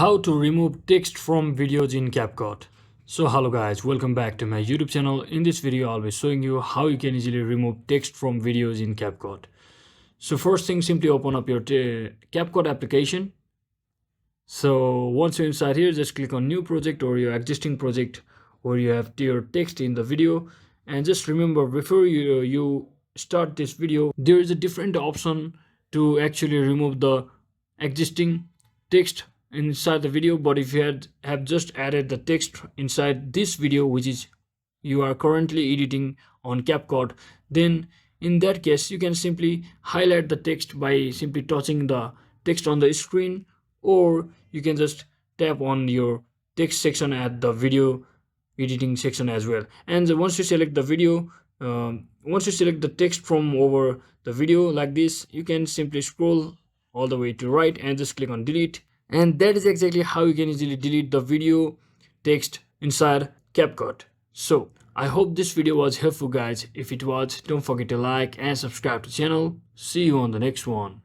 How to remove text from videos in Capcut. So hello guys, welcome back to my YouTube channel. In this video I'll be showing you how you can easily remove text from videos in Capcut. So first thing, simply open up your Capcut application. So once you're inside here, just click on new project or your existing project where you have your text in the video. And just remember, before you start this video, there is a different option to actually remove the existing text inside the video. But if you have just added the text inside this video, which is you are currently editing on Capcut, then in that case you can simply highlight the text by simply touching the text on the screen, or you can just tap on your text section at the video editing section as well. And once you select the video, once you select the text from over the video like this, you can simply scroll all the way to right and just click on delete. And that is exactly how you can easily delete the video text inside Capcut. So I hope this video was helpful guys. If it was, don't forget to like and subscribe to the channel. See you on the next one.